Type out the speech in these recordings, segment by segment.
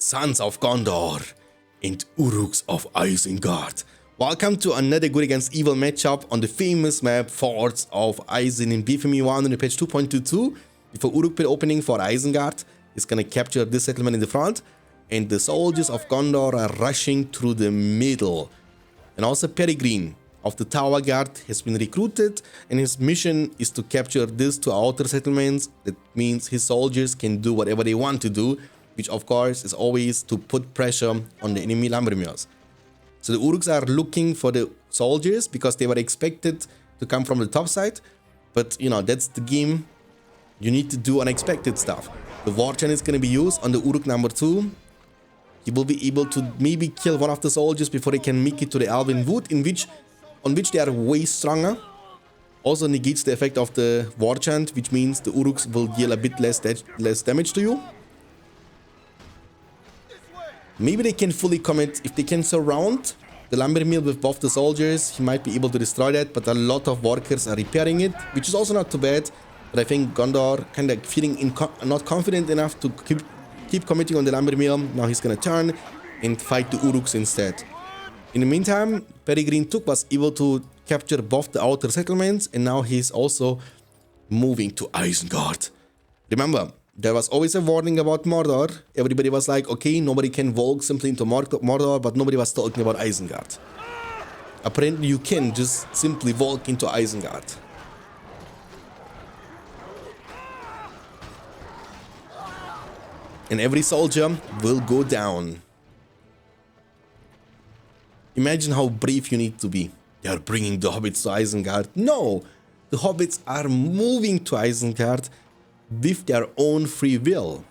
Sons of Gondor and Uruks of Isengard. Welcome to another good against evil matchup on the famous map Forts of Isen in BFME1 in patch 2.22. Before Uruk pit opening for Isengard is gonna capture this settlement in the front, and the soldiers of Gondor are rushing through the middle. And also Peregrine of the Tower Guard has been recruited, and his mission is to capture these two outer settlements. That means his soldiers can do whatever they want to do, which of course is always to put pressure on the enemy Lumbermills. So the Uruks are looking for the soldiers because they were expected to come from the top side, but you know, that's the game. You need to do unexpected stuff. The war chant is going to be used on the Uruk number 2. He will be able to maybe kill one of the soldiers before they can make it to the Elven Wood, on which they are way stronger. Also negates the effect of the war chant, which means the Uruks will deal a bit less damage to you. Maybe they can fully commit. If they can surround the Lumbermill with both the soldiers, he might be able to destroy that, but a lot of workers are repairing it, which is also not too bad. But I think Gondor kind of feeling not confident enough to keep committing on the Lumbermill. Now he's gonna turn and fight the Uruks instead. In the meantime, Peregrine was able to capture both the outer settlements, and now he's also moving to Isengard. Remember, there was always a warning about Mordor. Everybody was like, okay, nobody can walk simply into Mordor, but nobody was talking about Isengard. Apparently you can just simply walk into Isengard. And every soldier will go down. Imagine how brave you need to be. They are bringing the hobbits to Isengard. No! The hobbits are moving to Isengard with their own free will.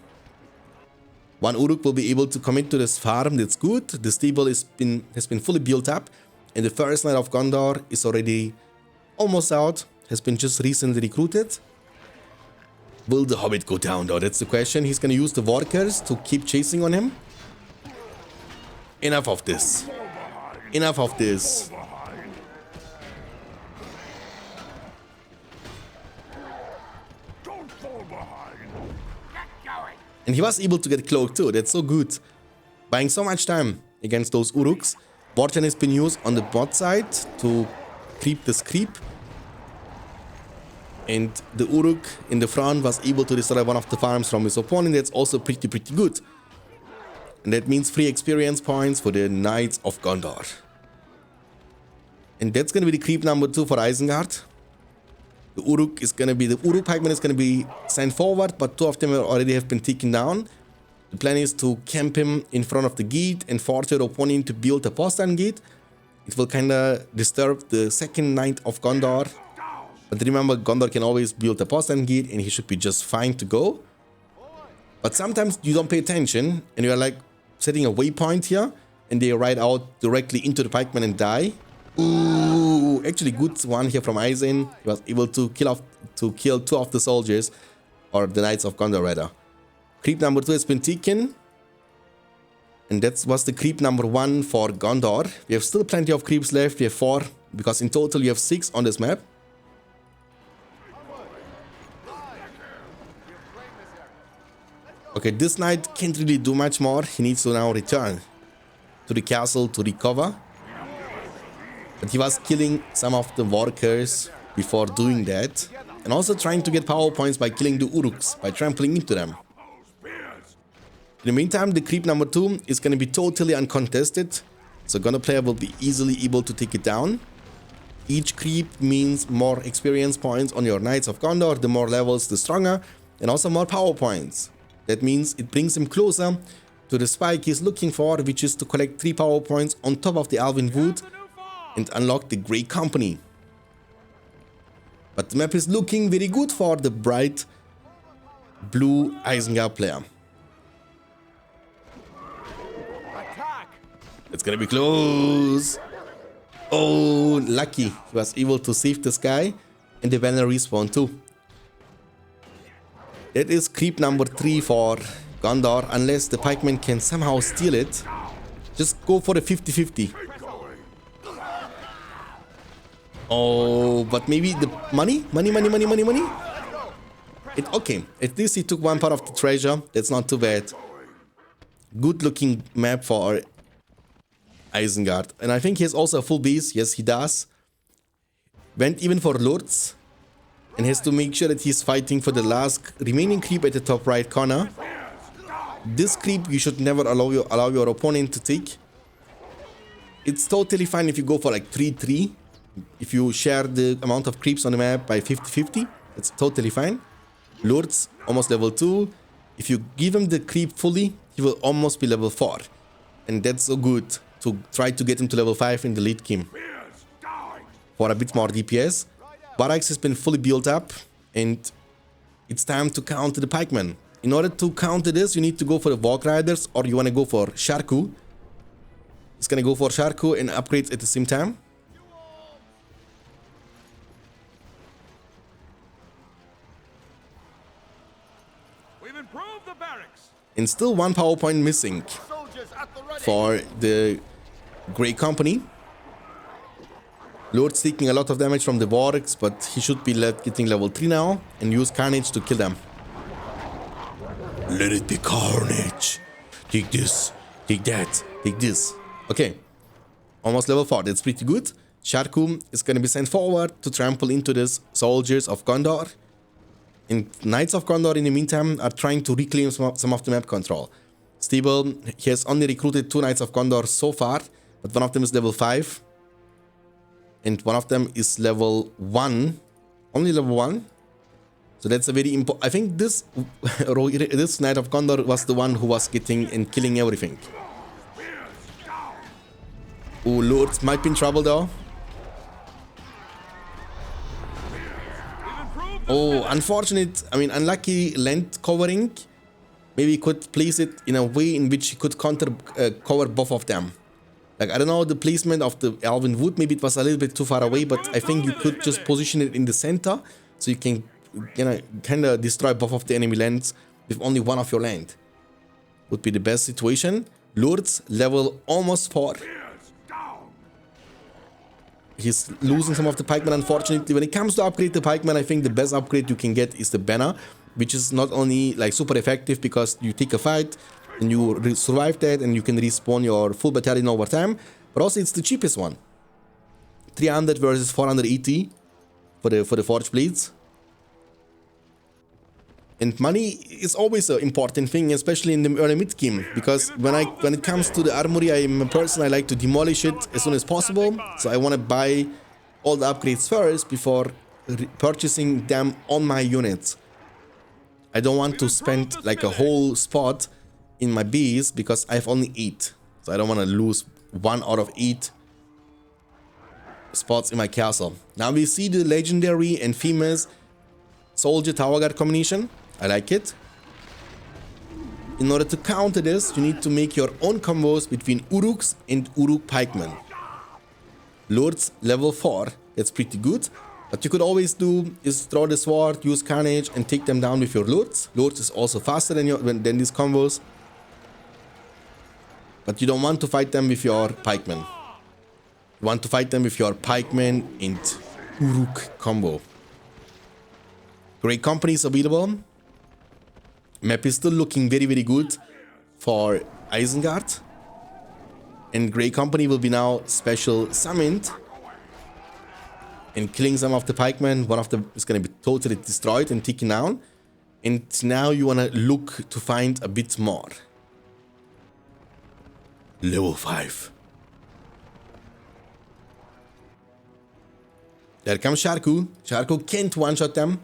One Uruk will be able to commit to this farm, that's good. The stable has been fully built up, and the first knight of Gondor is already almost out, has been just recently recruited. Will the hobbit go down though? That's the question. He's gonna use the workers to keep chasing on him. Enough of this. Enough of this. And he was able to get cloaked too, that's so good. Buying so much time against those Uruks. Warchan has been used on the bot side to creep this creep. And the Uruk in the front was able to destroy one of the farms from his opponent. That's also pretty good. And that means free experience points for the Knights of Gondor. And that's gonna be the creep number 2 for Isengard. The Uruk pikeman is gonna be sent forward, but 2 of them already have been taken down. The plan is to camp him in front of the gate and force your opponent to build a postern gate. It will kinda disturb the second Knight of Gondor. But remember, Gondor can always build a postern gate and he should be just fine to go. But sometimes you don't pay attention and you're like setting a waypoint here and they ride out directly into the pikeman and die. Ooh, actually good one here from Eisen. He was able to kill 2 of the soldiers, or the Knights of Gondor rather. Creep number 2 has been taken. And that was the creep number 1 for Gondor. We have still plenty of creeps left. We have 4, because in total you have 6 on this map. Okay, this knight can't really do much more. He needs to now return to the castle to recover. But he was killing some of the workers before doing that. And also trying to get power points by killing the Uruks, by trampling into them. In the meantime, the creep number 2 is going to be totally uncontested. So Gondor player will be easily able to take it down. Each creep means more experience points on your Knights of Gondor. The more levels, the stronger. And also more power points. That means it brings him closer to the spike he's looking for, which is to collect 3 power points on top of the Elven Wood and unlock the Grey Company. But the map is looking very good for the bright blue Isengard player. It's gonna be close. Oh, lucky. He was able to save this guy, and the banner respawn too. That is creep number 3 for Gondor, unless the pikeman can somehow steal it. Just go for the 50-50. Oh, but maybe the money? Money. Okay, at least he took one part of the treasure. That's not too bad. good looking map for Isengard. And I think he has also a full base. Yes, he does. Went even for lords. And has to make sure that he's fighting for the last remaining creep at the top right corner. This creep you should never allow your opponent to take. It's totally fine if you go for like 3-3. If you share the amount of creeps on the map by 50-50, it's totally fine. Lords, almost level 2. If you give him the creep fully, he will almost be level 4. And that's so good to try to get him to level 5 in the late game. For a bit more DPS. Barracks has been fully built up. And it's time to counter the pikemen. In order to counter this, you need to go for the Walk Riders, or you want to go for Sharku. He's gonna go for Sharku and upgrades at the same time. We've improved the barracks. And still one power point missing for the Grey Company. Lord's taking a lot of damage from the barracks, but he should be getting level 3 now and use Carnage to kill them. Let it be Carnage. Take this, take that, take this. Okay, almost level 4, that's pretty good. Sharku is going to be sent forward to trample into the soldiers of Gondor. And Knights of Gondor in the meantime are trying to reclaim some of the map control. Stable, he has only recruited 2 Knights of Gondor so far, but one of them is level 5. And one of them is level 1, only level 1. So that's a very important. I think this Knight of Gondor was the one who was getting and killing everything. Oh, Lords might be in trouble though. Oh, unfortunate. I mean, unlucky land covering. Maybe he could place it in a way in which he could cover both of them. Like, I don't know the placement of the Elven Wood. Maybe it was a little bit too far away, but I think you could just position it in the center so you can, kind of destroy both of the enemy lands with only one of your land. Would be the best situation. Lords level almost 4. He's losing some of the pikemen, unfortunately. When it comes to upgrade the pikemen, I think the best upgrade you can get is the banner, which is not only like super effective because you take a fight and you survive that and you can respawn your full battalion over time, but also it's the cheapest one. 300 versus 480 for the Forge Blades. And money is always an important thing, especially in the early mid game, because when it comes to the armory, I am a person I like to demolish it as soon as possible. So I want to buy all the upgrades first before purchasing them on my units. I don't want to spend like a whole spot in my base because I have only 8. So I don't want to lose 1 out of 8 spots in my castle. Now we see the legendary and famous Soldier Tower Guard combination. I like it. In order to counter this, you need to make your own combos between Uruks and Uruk pikemen. Lords level 4, that's pretty good. What you could always do is throw the sword, use Carnage, and take them down with your Lords. Lords is also faster than these combos. But you don't want to fight them with your pikemen. You want to fight them with your pikemen and Uruk combo. Great Company is available. Map is still looking very, very good for Isengard. And Grey Company will be now special summoned. And killing some of the pikemen. One of them is going to be totally destroyed and taken down. And now you want to look to find a bit more. Level 5. There comes Sharku. Sharku can't one-shot them.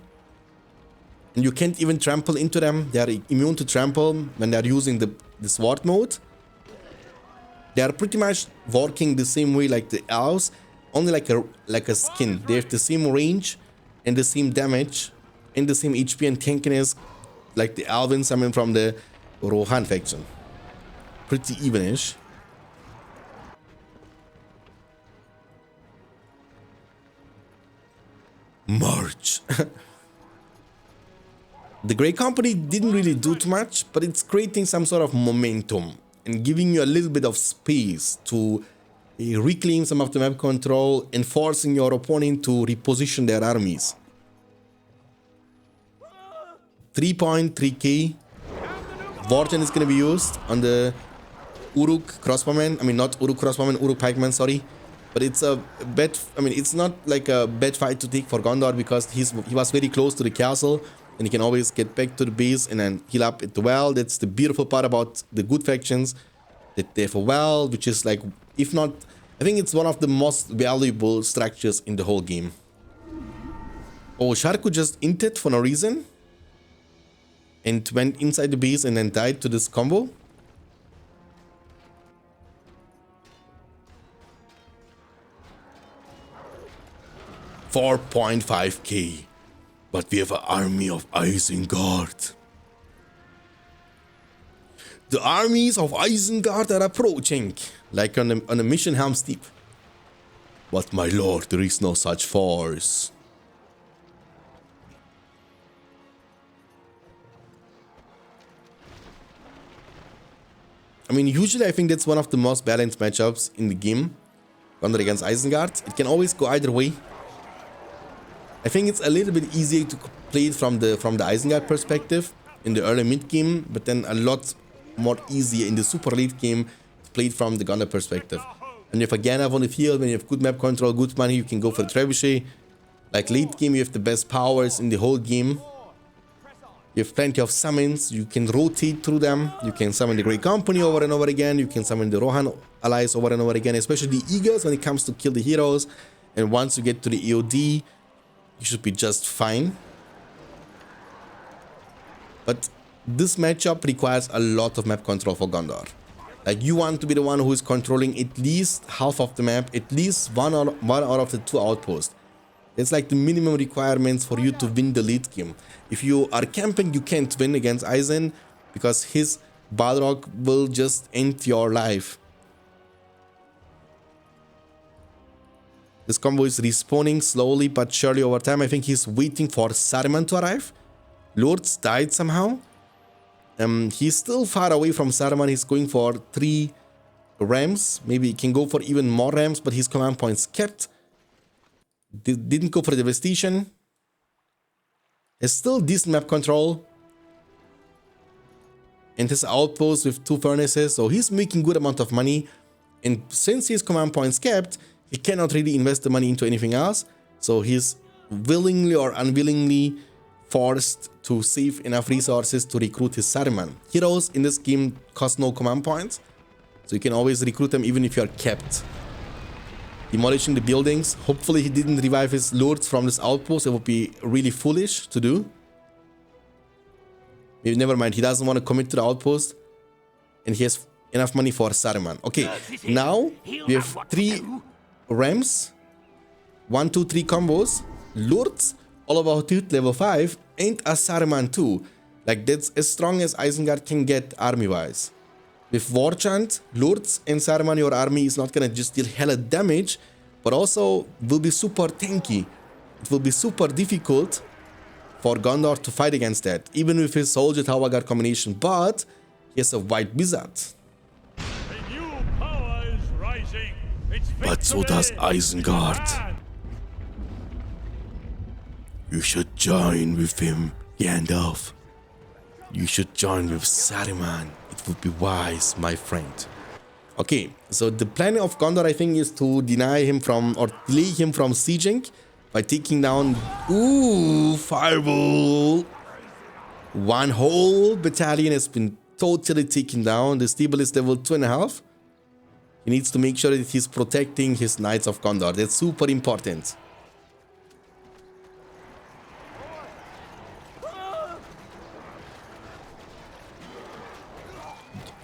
And you can't even trample into them. They are immune to trample when they are using the sword mode. They are pretty much working the same way like the elves, only like a skin. They have the same range and the same damage and the same HP and tankiness like the elves, I mean, from the Rohan faction. Pretty evenish. March. The Grey Company didn't really do too much, but it's creating some sort of momentum and giving you a little bit of space to reclaim some of the map control and forcing your opponent to reposition their armies. 3.3k Vorten is going to be used on the Uruk crossbowman. I mean, not Uruk crossbowman, Uruk pikeman, sorry. But it's a bad, I mean, it's not like a bad fight to take for Gondor because he was very close to the castle and he can always get back to the base and then heal up at the well. That's the beautiful part about the good factions, that they have a well, which is like, if not, I think it's one of the most valuable structures in the whole game. Oh, Sharku just inted for no reason and went inside the base and then died to this combo. $4.5k, but we have an army of Isengard. The armies of Isengard are approaching, like on a mission Helm's Deep. But my lord, there is no such force. I mean, usually I think that's one of the most balanced matchups in the game. Gondor against Isengard. It can always go either way. I think it's a little bit easier to play it from the Isengard perspective in the early mid game, but then a lot more easier in the super late game to play it from the Gondor perspective. And if again on the field, when you have good map control, good money, you can go for the trebuchet. Like late game, you have the best powers in the whole game. You have plenty of summons, you can rotate through them, you can summon the Grey Company over and over again, you can summon the Rohan allies over and over again, especially the Eagles when it comes to kill the heroes. And once you get to the EOD, you should be just fine. But this matchup requires a lot of map control for Gondor. Like, you want to be the one who is controlling at least half of the map, at least one out of the 2 outposts. It's like the minimum requirements for you to win the late game. If you are camping, you can't win against Eisen because his Balrog will just end your life. This combo is respawning slowly but surely over time. I think he's waiting for Saruman to arrive. Lords died somehow. He's still far away from Saruman. He's going for 3 rams. Maybe he can go for even more rams, but his command points kept. Didn't go for the devastation. Has still decent map control. And his outpost with 2 furnaces. So he's making good amount of money. And since his command points kept, he cannot really invest the money into anything else. So he's willingly or unwillingly forced to save enough resources to recruit his Saruman. Heroes in this game cost no command points. So you can always recruit them even if you are kept. Demolishing the buildings. Hopefully he didn't revive his lords from this outpost. It would be really foolish to do. Maybe never mind. He doesn't want to commit to the outpost. And he has enough money for Saruman. Okay, now we have 3 rams. 1, 2, 3 combos. Lords, all about it, level 5. And a Saruman too. Like, that's as strong as Isengard can get army-wise. With War Chant, Lords and Saruman, your army is not gonna just deal hella damage, but also will be super tanky. It will be super difficult for Gondor to fight against that, even with his Soldier Tower Guard combination, but he has a White Wizard. A new power is rising. It's But so does Isengard. You should join with him, Gandalf. You should join with Saruman. It would be wise, my friend. Okay, so the plan of Gondor, I think, is to deny him from, or delay him from sieging by taking down... Ooh, fireball! 1 whole battalion has been totally taken down. The stable is level 2.5. He needs to make sure that he's protecting his Knights of Gondor. That's super important.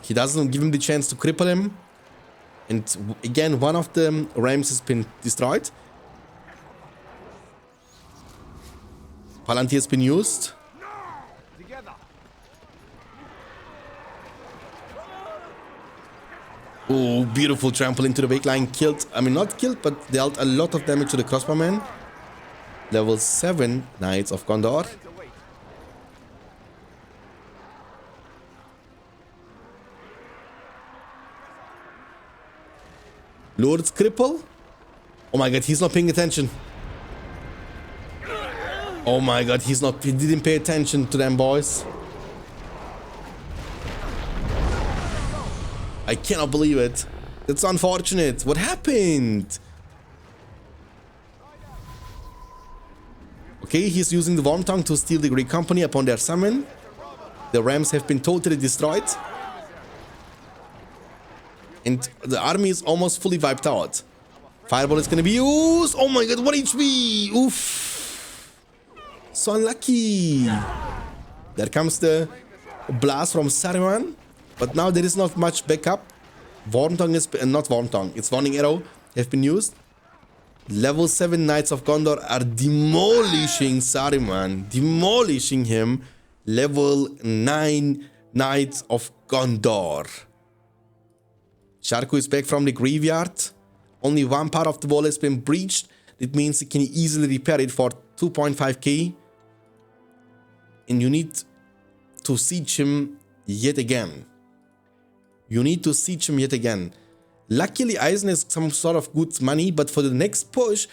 He doesn't give him the chance to cripple him. And again, one of the rams has been destroyed. Palantir has been used. Oh, beautiful trample into the backline. Killed, I mean not killed, but dealt a lot of damage to the crossbowman. Level 7 Knights of Gondor. Lord's cripple. Oh my god, he's not paying attention. Oh my god, he didn't pay attention to them boys. I cannot believe it. That's unfortunate. What happened? Okay, he's using the Worm Tongue to steal the Great Company upon their summon. The Rams have been totally destroyed. And the army is almost fully wiped out. Fireball is gonna be used. Oh my god, 1 HP! Oof. So unlucky. There comes the blast from Saruman. But now there is not much backup. Worm Tongue is not Worm Tongue. It's Warning Arrow have been used. Level 7 Knights of Gondor are demolishing Saruman. Demolishing him. Level 9 Knights of Gondor. Sharku is back from the graveyard. Only one part of the wall has been breached. That means he can easily repair it for 2.5k. And you need to siege him yet again. You need to siege him yet again. Luckily, Eisen has some sort of good money, but for the next push,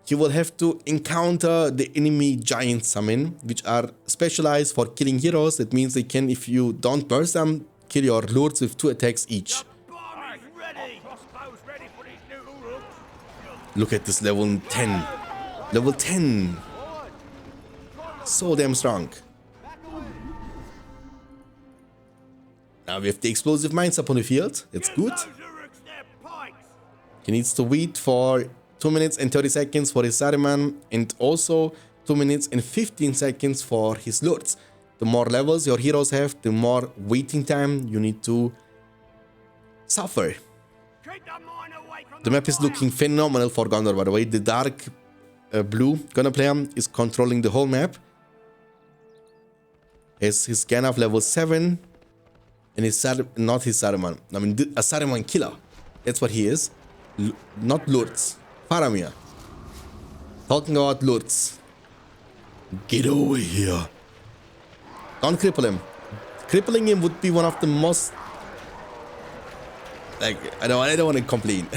he will have to encounter the enemy giant summon, which are specialized for killing heroes. That means they can, if you don't burst them, kill your lords with 2 attacks each. Look at this level 10. Level 10. So damn strong. Now we have the explosive mines up on the field. That's good. He needs to wait for 2 minutes and 30 seconds for his Saruman, and also 2 minutes and 15 seconds for his lords. The more levels your heroes have, the more waiting time you need to suffer. The map is looking phenomenal for Gondor, by the way. The dark blue Gondor player is controlling the whole map. Has his Gandalf level 7. And his not his Saruman. I mean, a Saruman killer. That's what he is. Not Lords. Faramir. Talking about Lords. Get over here. Don't cripple him. Crippling him would be one of the most... Like, I don't want to complain.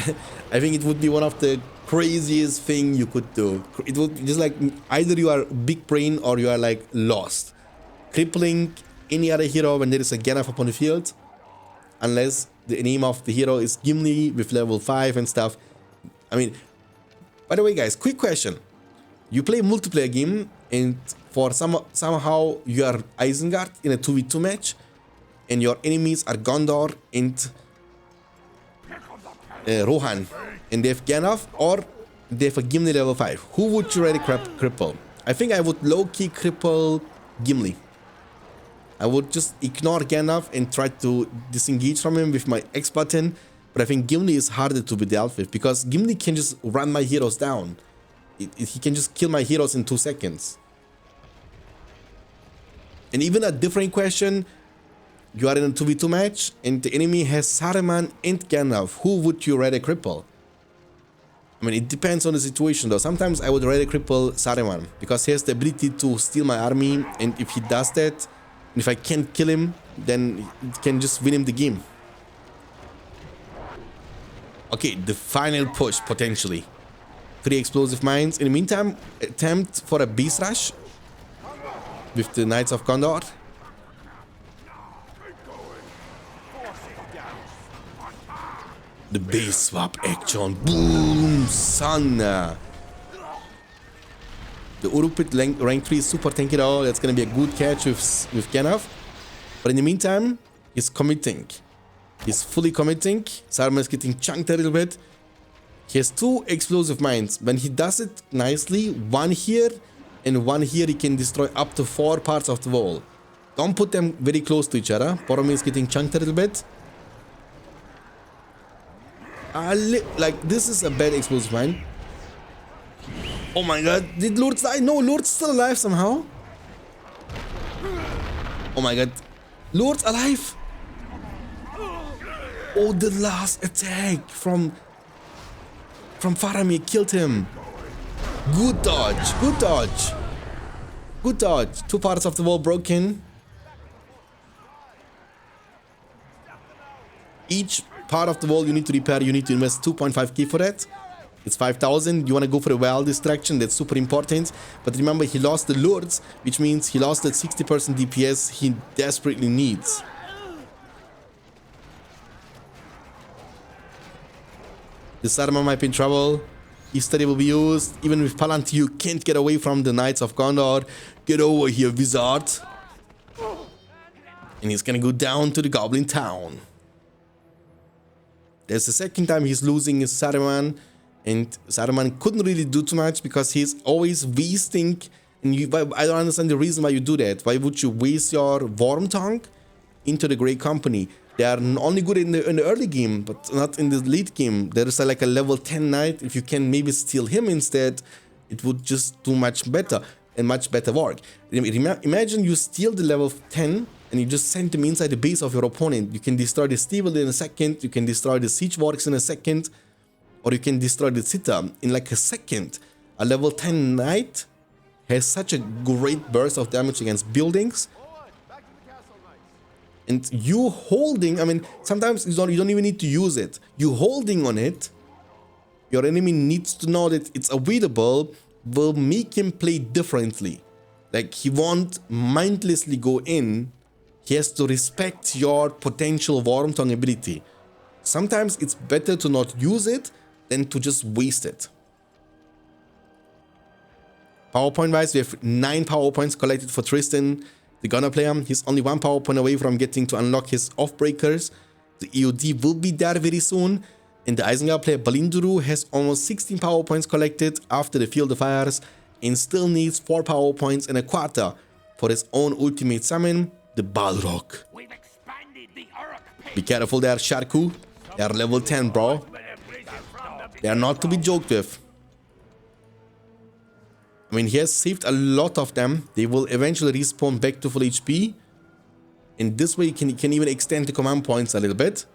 I think it would be one of the craziest thing you could do. It would just like, either you are big brain or you are like lost. Crippling any other hero when there is a Gandalf upon the field, unless the name of the hero is Gimli with level 5 and stuff. I mean, by the way guys, quick question. You play a multiplayer game and for somehow you are Isengard in a 2v2 match and your enemies are Gondor and Rohan and they have Gandalf or they have a Gimli level 5. Who would you rather cripple? I think I would low-key cripple Gimli. I would just ignore Gandalf and try to disengage from him with my X button. But I think Gimli is harder to be dealt with because Gimli can just run my heroes down. He can just kill my heroes in 2 seconds. And even a different question, you are in a 2v2 match and the enemy has Saruman and Gandalf. Who would you rather cripple? I mean, it depends on the situation though. Sometimes I would rather cripple Saruman because he has the ability to steal my army, and if he does that, if I can't kill him, then it can just win him the game. Okay, the final push, potentially. 3 explosive mines. In the meantime, attempt for a base rush with the Knights of Gondor. The base swap action. Boom, son. The Uruk-pit rank 3 is super tanky though. That's gonna be a good catch with Gandalf. But in the meantime, he's committing. He's fully committing. Saruman is getting chunked a little bit. He has 2 explosive mines. When he does it nicely, one here and one here, he can destroy up to 4 parts of the wall. Don't put them very close to each other. Boromir is getting chunked a little bit. Like, this is a bad explosive mine. Oh my god, did Lord's die? No, Lord's still alive somehow. Oh my god, Lord's alive. Oh, the last attack from Faramir killed him. Good dodge, good dodge. Good dodge. 2 parts of the wall broken. Each part of the wall you need to repair, you need to invest 2.5k for that. It's 5,000. You want to go for a well distraction. That's super important. But remember, he lost the Lords, which means he lost that 60% DPS he desperately needs. The Saruman might be in trouble. His study will be used. Even with Palantir, you can't get away from the Knights of Gondor. Get over here, wizard. And he's gonna go down to the Goblin Town. There's the second time he's losing his Saruman. And Saruman couldn't really do too much because he's always wasting. And I don't understand the reason why you do that. Why would you waste your Worm Tongue into the Great Company? They are only good in the early game, but not in the late game. There is like a level 10 knight. If you can maybe steal him instead, it would just do much better and much better work. Imagine you steal the level 10 and you just send him inside the base of your opponent. You can destroy the stable in a second. You can destroy the siege works in a second. Or you can destroy the citadel in like a second. A level 10 knight has such a great burst of damage against buildings. And you holding, I mean, sometimes you don't even need to use it. You holding on it, your enemy needs to know that it's available, will make him play differently. Like, he won't mindlessly go in. He has to respect your potential Worm Tongue ability. Sometimes it's better to not use it than to just waste it. PowerPoint wise, we have 9 power points collected for Tristan, the Gunner player. He's only 1 power point away from getting to unlock his off-breakers. The EOD will be there very soon. And the Isengard player Balinduru has almost 16 power points collected after the Field of Fires and still needs 4 power points and a quarter for his own ultimate summon, the Balrog. Be careful there, Sharku. They are level 10, bro. They are not to be joked with. I mean, he has saved a lot of them. They will eventually respawn back to full HP. And this way, he can even extend the command points a little bit.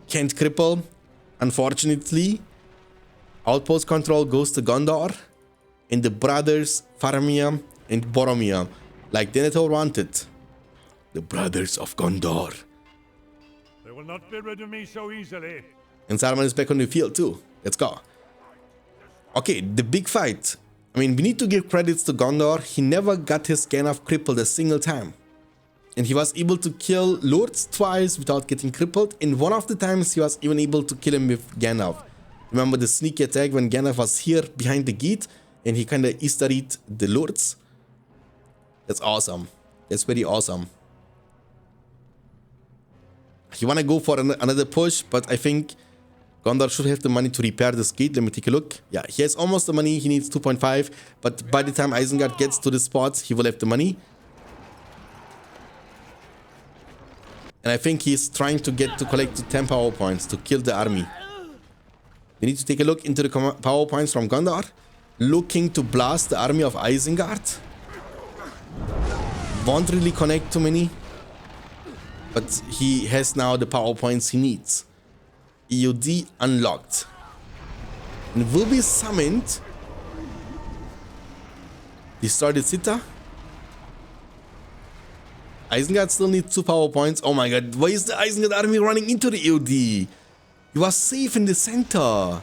Can't cripple, unfortunately. Outpost control goes to Gondor. And the brothers Faramir and Boromir, like Denethor wanted. The brothers of Gondor. They will not be rid of me so easily. And Saruman is back on the field too. Let's go. Okay, the big fight. I mean, we need to give credits to Gondor. He never got his Gandalf crippled a single time. And he was able to kill Lords twice without getting crippled. And one of the times he was even able to kill him with Gandalf. Remember the sneak attack when Gandalf was here behind the gate and he kind of Easter egged the Lords? That's awesome. That's very awesome. You want to go for another push, but I think Gondor should have the money to repair this gate. Let me take a look. Yeah, he has almost the money. He needs 2.5. But by the time Isengard gets to the spot, he will have the money. And I think he's trying to get to collect 10 power points to kill the army. We need to take a look into the power points from Gondor. Looking to blast the army of Isengard. Won't really connect too many. But he has now the power points he needs. EOD unlocked. And will be summoned. Destroy the Cita. Isengard still needs 2 power points. Oh my god, why is the Isengard army running into the EOD? He was safe in the center.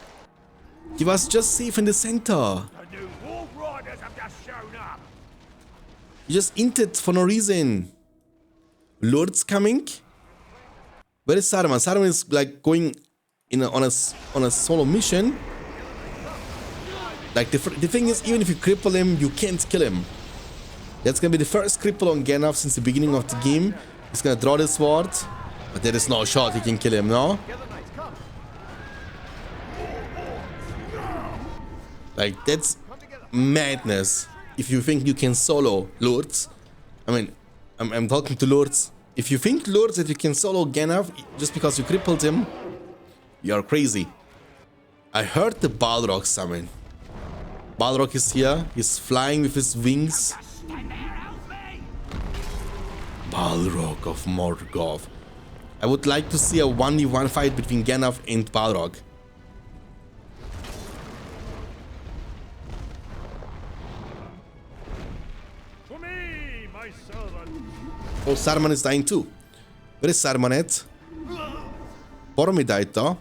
He was just safe in the center. The new Wolf Riders have just shown up. He just inted for no reason. Lords coming. Where is Saruman? Saruman is like going on a solo mission. Like the thing is, even if you cripple him, you can't kill him. That's gonna be the first cripple on Gandalf since the beginning of the game. He's gonna draw the sword, but there is no shot he can kill him, no? Like, that's madness. If you think you can solo Lords, I mean, I'm talking to Lords. If you think, Lords, that you can solo Gandalf just because you crippled him, you're crazy. I heard the Balrog summon. Balrog is here. He's flying with his wings. Balrog of Morgoth. I would like to see a 1v1 fight between Gandalf and Balrog. To me, my servant. Oh, Saruman is dying too. Where is Saruman at? Boromir died though.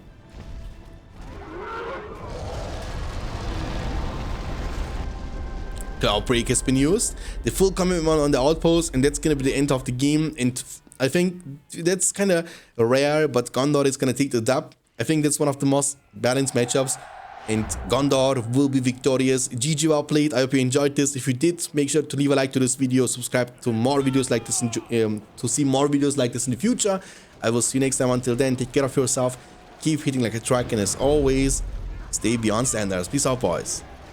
The outbreak has been used. The full commitment on the outpost, and that's gonna be the end of the game. And I think that's kind of rare, but Gondor is going to take the dub. I think that's one of the most balanced matchups, and Gondor will be victorious. GG, well played. I hope you enjoyed this. If you did, make sure to leave a like to this video, subscribe to more videos like this, to see more videos like this in the future. I will see you next time. Until then, take care of yourself, keep hitting like a truck, and as always, stay beyond standards. Peace out, boys.